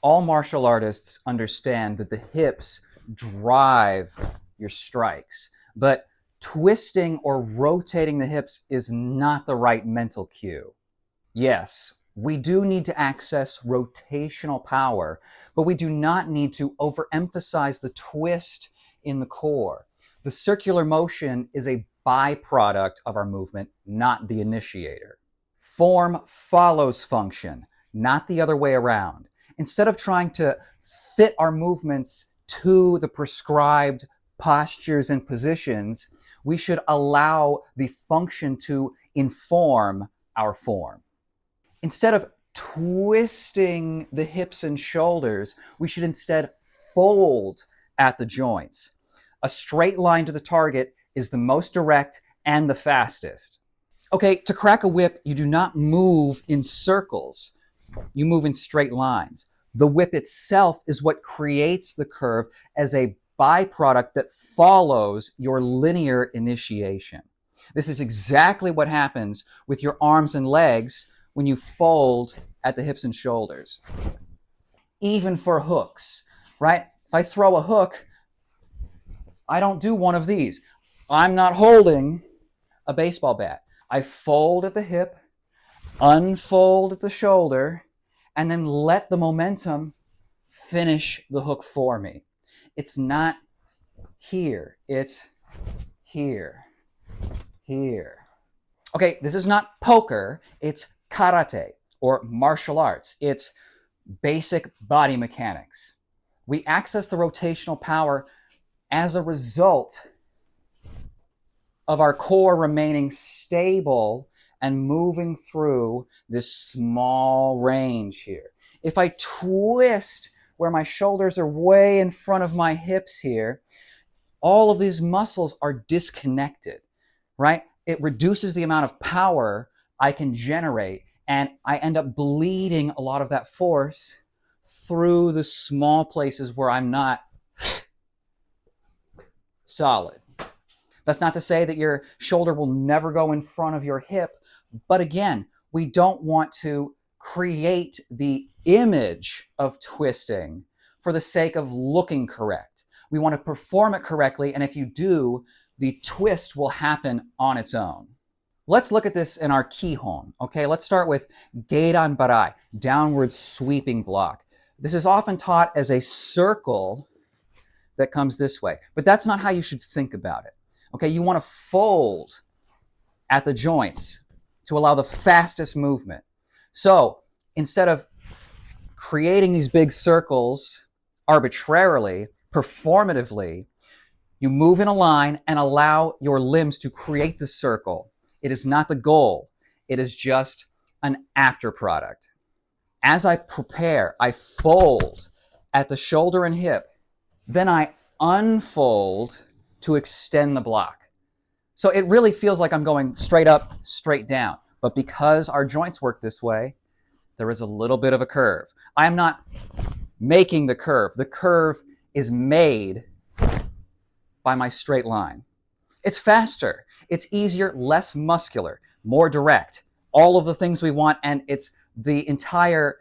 All martial artists understand that the hips drive your strikes, but twisting or rotating the hips is not the right mental cue. Yes, we do need to access rotational power, but we do not need to overemphasize the twist in the core. The circular motion is a byproduct of our movement, not the initiator. Form follows function, not the other way around. Instead of trying to fit our movements to the prescribed postures and positions, we should allow the function to inform our form. Instead of twisting the hips and shoulders, we should instead fold at the joints. A straight line to the target is the most direct and the fastest. Okay, to crack a whip, you do not move in circles. You move in straight lines. The whip itself is what creates the curve as a byproduct that follows your linear initiation. This is exactly what happens with your arms and legs when you fold at the hips and shoulders. Even for hooks, right? If I throw a hook, I don't do one of these. I'm not holding a baseball bat. I fold at the hip, unfold at the shoulder, and then let the momentum finish the hook for me. It's not here, it's here, here. Okay, this is not poker, it's karate or martial arts. It's basic body mechanics. We access the rotational power as a result of our core remaining stable and moving through this small range here. If I twist where my shoulders are way in front of my hips here, all of these muscles are disconnected, right? It reduces the amount of power I can generate, and I end up bleeding a lot of that force through the small places where I'm not solid. That's not to say that your shoulder will never go in front of your hip, but again, we don't want to create the image of twisting for the sake of looking correct. We want to perform it correctly, and if you do, the twist will happen on its own. Let's look at this in our Kihon. Okay, let's start with Geiran Barai, downward sweeping block. This is often taught as a circle that comes this way, but that's not how you should think about it. Okay, you want to fold at the joints to allow the fastest movement. So instead of creating these big circles arbitrarily, performatively, you move in a line and allow your limbs to create the circle. It is not the goal. It is just an after product. As I prepare, I fold at the shoulder and hip. Then I unfold to extend the block. So it really feels like I'm going straight up, straight down. But because our joints work this way, there is a little bit of a curve. I am not making the curve. The curve is made by my straight line. It's faster, it's easier, less muscular, more direct, all of the things we want, and it's the entire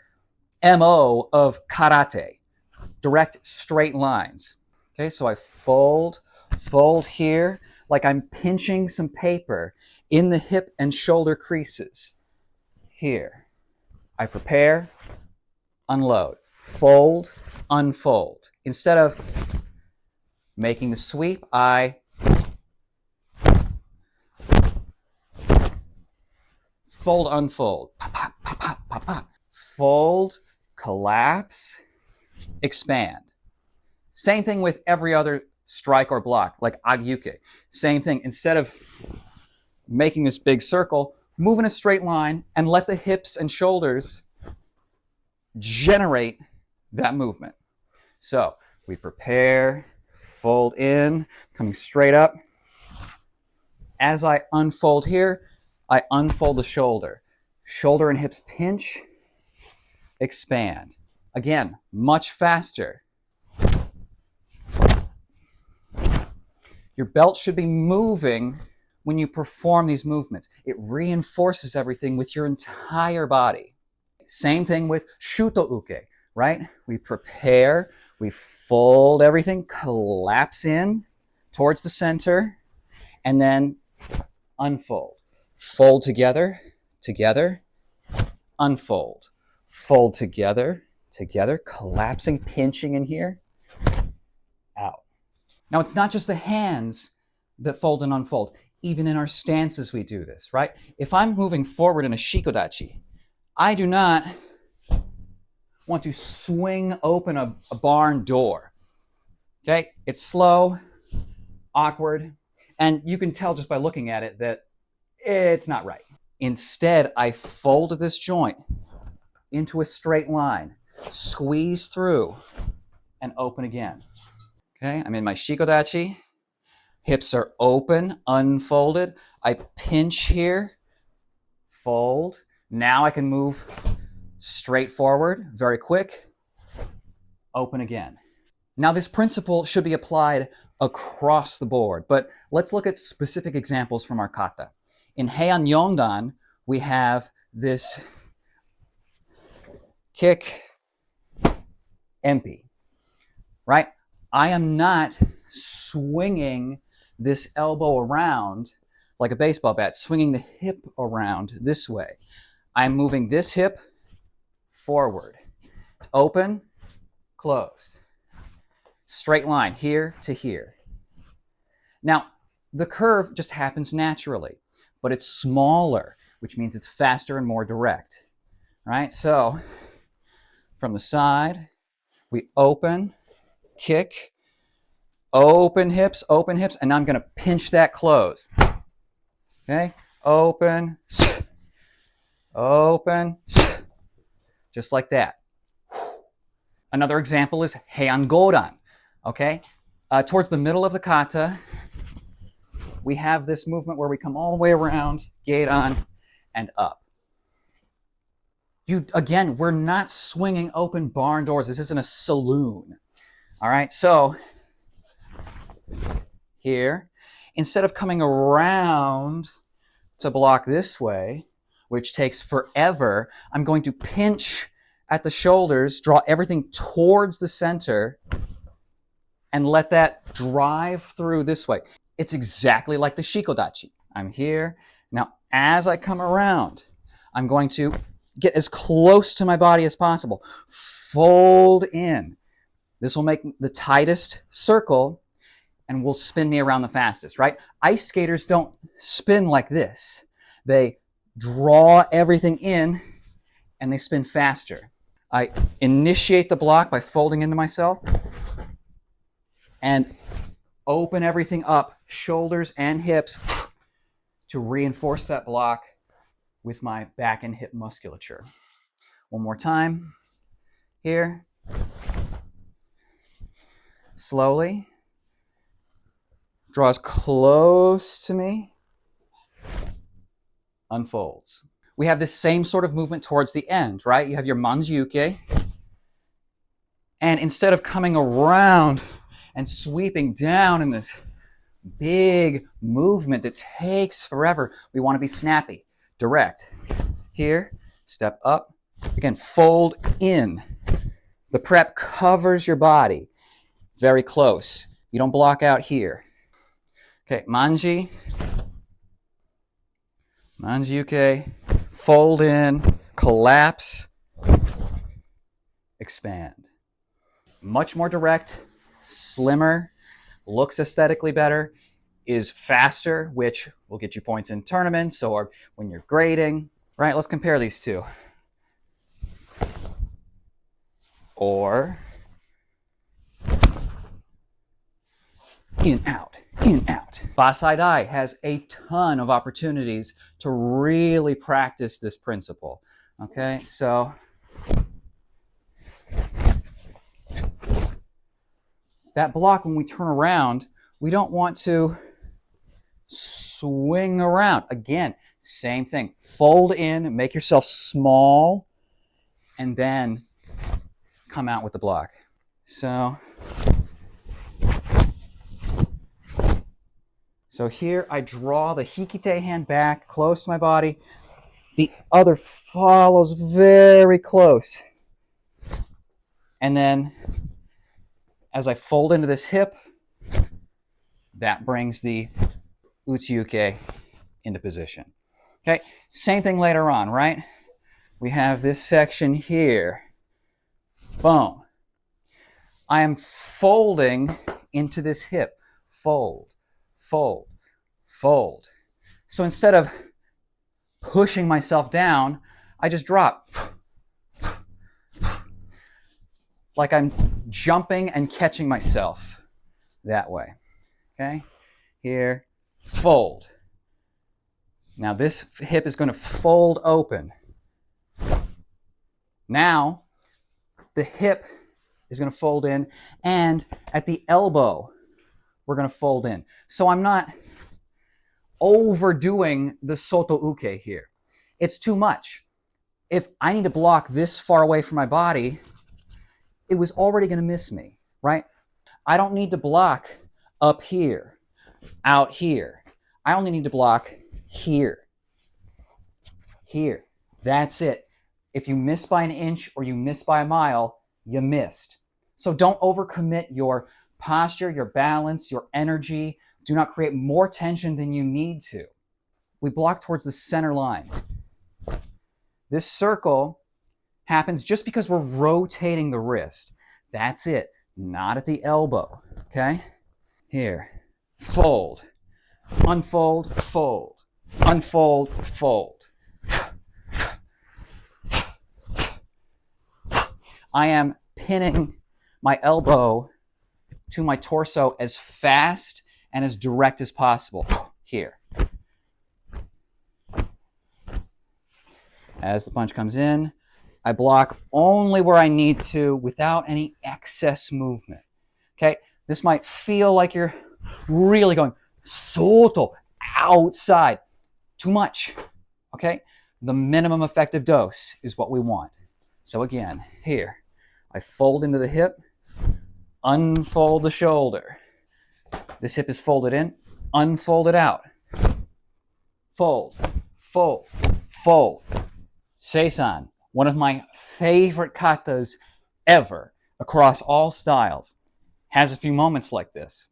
MO of karate, direct straight lines. Okay, so I fold here like I'm pinching some paper in the hip and shoulder creases. Here, I prepare, unload, fold, unfold. Instead of making the sweep, I fold, unfold, pop, pop, pop, pop, pop, pop. Fold, collapse, expand. Same thing with every other strike or block, like agyuke. Same thing. Instead of making this big circle, move in a straight line and let the hips and shoulders generate that movement. So we prepare, fold in, coming straight up. As I unfold here, I unfold the shoulder. Shoulder and hips pinch, expand. Again, much faster. Your belt should be moving when you perform these movements. It reinforces everything with your entire body. Same thing with shuto uke, right? We prepare, we fold everything, collapse in towards the center, and then unfold. Fold together, together, unfold. Fold together, together, collapsing, pinching in here, out. Now, it's not just the hands that fold and unfold. Even in our stances, we do this, right? If I'm moving forward in a shikodachi, I do not want to swing open a barn door. Okay? It's slow, awkward, and you can tell just by looking at it that it's not right. Instead, I fold this joint into a straight line, squeeze through, and open again. Okay? I'm in my shikodachi. Hips are open, unfolded. I pinch here, fold. Now I can move straight forward, very quick, open again. Now this principle should be applied across the board, but let's look at specific examples from our kata. In Heian Yondan, we have this kick, empi, right? I am not swinging this elbow around like a baseball bat, swinging the hip around this way. I'm moving this hip forward. It's open, closed. Straight line, here to here. Now, the curve just happens naturally, but it's smaller, which means it's faster and more direct, right? So, from the side, we open, kick, open hips, and now I'm going to pinch that close. Okay? Open, open, just like that. Another example is Heian Godan. Okay? Towards the middle of the kata, we have this movement where we come all the way around, gate on, and up. Again, we're not swinging open barn doors. This isn't a saloon. All right? So, here, instead of coming around to block this way, which takes forever, I'm going to pinch at the shoulders, draw everything towards the center, and let that drive through this way. It's exactly like the shikodachi. I'm here. Now, as I come around, I'm going to get as close to my body as possible. Fold in. This will make the tightest circle and will spin me around the fastest, right? Ice skaters don't spin like this. They draw everything in and they spin faster. I initiate the block by folding into myself and open everything up, shoulders and hips, to reinforce that block with my back and hip musculature. One more time. Here. Slowly. Draws close to me. Unfolds. We have this same sort of movement towards the end, right? You have your manji-uke. And instead of coming around and sweeping down in this big movement that takes forever, we want to be snappy, direct. Here, step up. Again, fold in. The prep covers your body. Very close. You don't block out here. Okay, manji. Manji-uke. Fold in. Collapse. Expand. Much more direct, slimmer, looks aesthetically better, is faster, which will get you points in tournaments or when you're grading. Right, let's compare these two. Or in, out, in, out. Basai Dai has a ton of opportunities to really practice this principle. Okay, so that block, when we turn around, we don't want to swing around. Again, same thing. Fold in, make yourself small, and then come out with the block. So here I draw the hikite hand back close to my body. The other follows very close. And then as I fold into this hip, that brings the uchi-uke into position. Okay, same thing later on, right? We have this section here. Boom. I am folding into this hip. Fold, fold, fold. So instead of pushing myself down, I just drop. Like I'm jumping and catching myself that way. Okay? Here, fold. Now this hip is going to fold open. Now the hip is going to fold in, and at the elbow, we're going to fold in. So I'm not overdoing the soto uke here. It's too much. If I need to block this far away from my body, it was already going to miss me, right? I don't need to block up here, out here. I only need to block here, here. That's it. If you miss by an inch or you miss by a mile, you missed. So don't overcommit your posture, your balance, your energy. Do not create more tension than you need to. We block towards the center line. This circle happens just because we're rotating the wrist. That's it. Not at the elbow. Okay? Here. Fold. Unfold. Fold. Unfold. Fold. I am pinning my elbow to my torso as fast and as direct as possible. Here. As the punch comes in, I block only where I need to without any excess movement. Okay? This might feel like you're really going soto, outside. Too much. Okay? The minimum effective dose is what we want. So again, here, I fold into the hip, unfold the shoulder. This hip is folded in, unfold it out. Fold, fold, fold. Seisan, one of my favorite katas ever across all styles, has a few moments like this.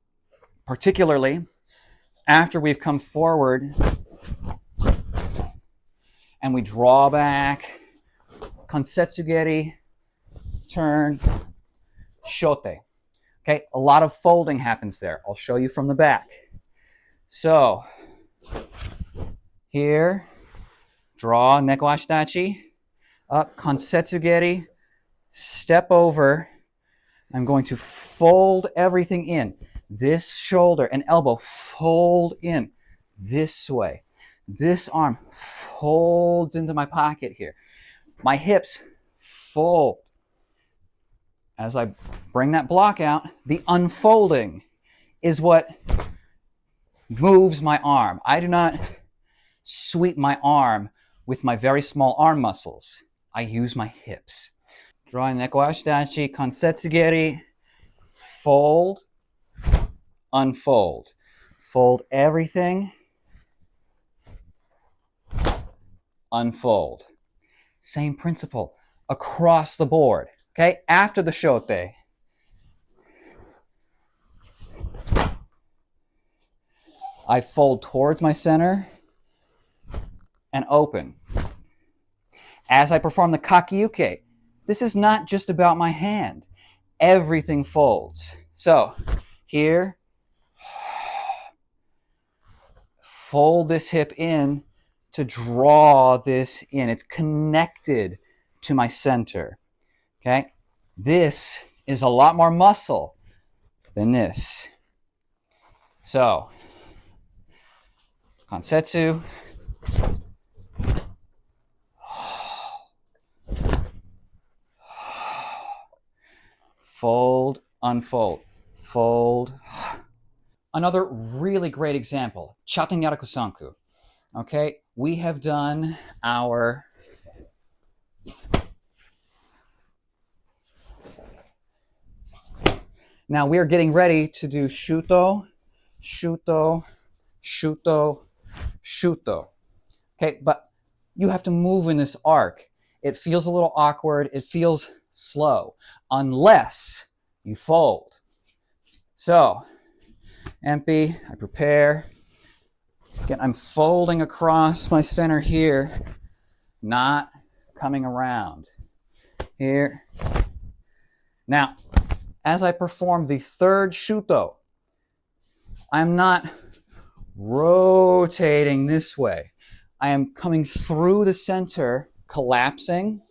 Particularly after we've come forward and we draw back, kansetsugeri, turn, shote. Okay, a lot of folding happens there. I'll show you from the back. So, here, draw neko ashitachi, up, kansetsugeri, step over. I'm going to fold everything in. This shoulder and elbow fold in this way. This arm folds into my pocket here. My hips fold. As I bring that block out, the unfolding is what moves my arm. I do not sweep my arm with my very small arm muscles. I use my hips. Drawing neko ashitachi, kansetsugeri, fold, unfold. Fold everything, unfold. Same principle across the board. Okay, after the shote, I fold towards my center and open. As I perform the kakiyuke, this is not just about my hand. Everything folds. So, here, fold this hip in to draw this in. It's connected to my center. Okay? This is a lot more muscle than this. So, kansetsu. Fold, unfold, fold. Another really great example, chaten yaraku sanku. Okay, we have done our now we are getting ready to do shuto, shuto, shuto, shuto. Okay, but you have to move in this arc. It feels a little awkward. It feels slow, unless you fold. So, empty, I prepare. Again, I'm folding across my center here, not coming around. Here. Now, as I perform the third shuto, I'm not rotating this way. I am coming through the center, collapsing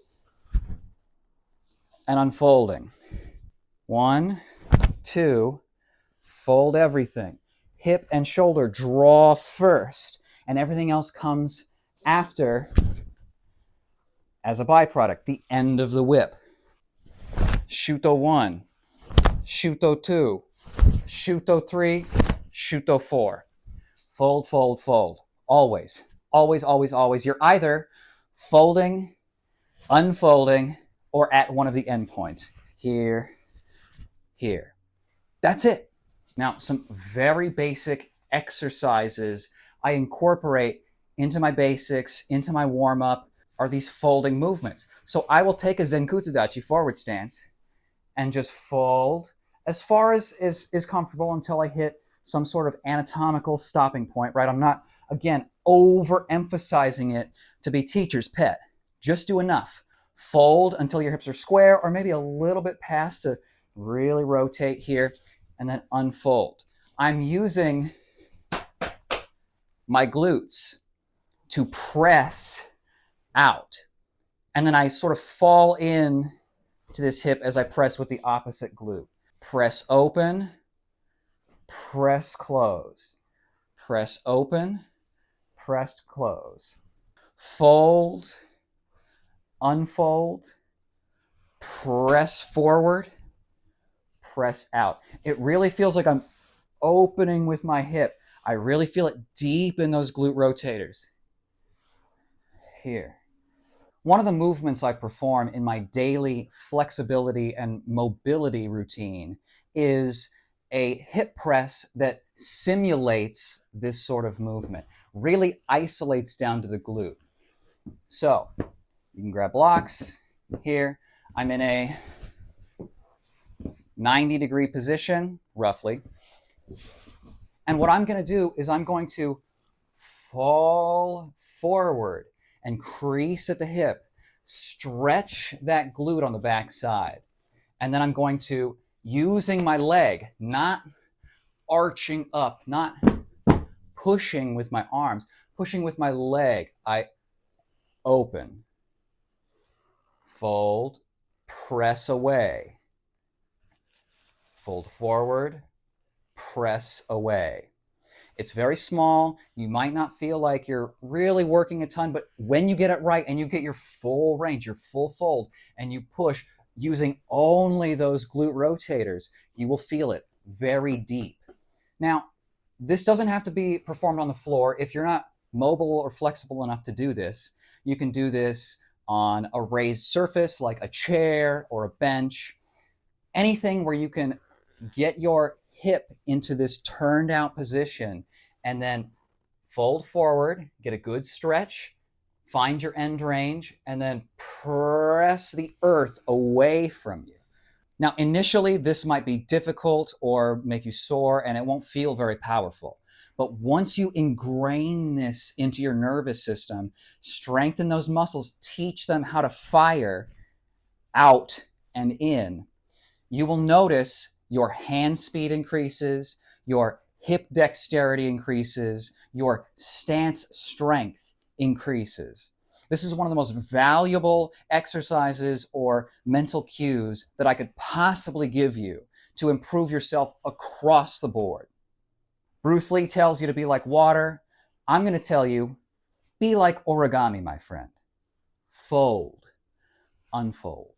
and unfolding. 1, 2, fold everything. Hip and shoulder draw first, and everything else comes after as a byproduct, the end of the whip. Shuto 1, Shuto 2, Shuto 3, Shuto 4. Fold, fold, fold. Always, always, always, always. You're either folding, unfolding, or at one of the endpoints. Here, here. That's it. Now, some very basic exercises I incorporate into my basics, into my warm-up, are these folding movements. So I will take a Zenkutsudachi forward stance and just fold as far as is comfortable until I hit some sort of anatomical stopping point, right? I'm not, again, overemphasizing it to be teacher's pet. Just do enough. Fold until your hips are square, or maybe a little bit past to really rotate here, and then unfold. I'm using my glutes to press out. And then I sort of fall in to this hip as I press with the opposite glute. Press open, press close. Press open, press close. Fold, unfold, press forward, press out. It really feels like I'm opening with my hip. I really feel it deep in those glute rotators. Here. One of the movements I perform in my daily flexibility and mobility routine is a hip press that simulates this sort of movement, really isolates down to the glute. So you can grab blocks here. I'm in a 90-degree position, roughly. And what I'm going to do is I'm going to fall forward and crease at the hip, stretch that glute on the back side. And then I'm going to, using my leg, not arching up, not pushing with my arms, pushing with my leg, I open, fold, press away, fold forward, press away. It's very small. You might not feel like you're really working a ton, but when you get it right and you get your full range, your full fold, and you push using only those glute rotators, you will feel it very deep. Now, this doesn't have to be performed on the floor. If you're not mobile or flexible enough to do this, you can do this on a raised surface like a chair or a bench, anything where you can get your hip into this turned out position and then fold forward, get a good stretch, find your end range, and then press the earth away from you. Now, initially, this might be difficult or make you sore, and it won't feel very powerful. But once you ingrain this into your nervous system, strengthen those muscles, teach them how to fire out and in, you will notice your hand speed increases, your hip dexterity increases, your stance strength increases. This is one of the most valuable exercises or mental cues that I could possibly give you to improve yourself across the board. Bruce Lee tells you to be like water. I'm going to tell you, be like origami, my friend. Fold, unfold.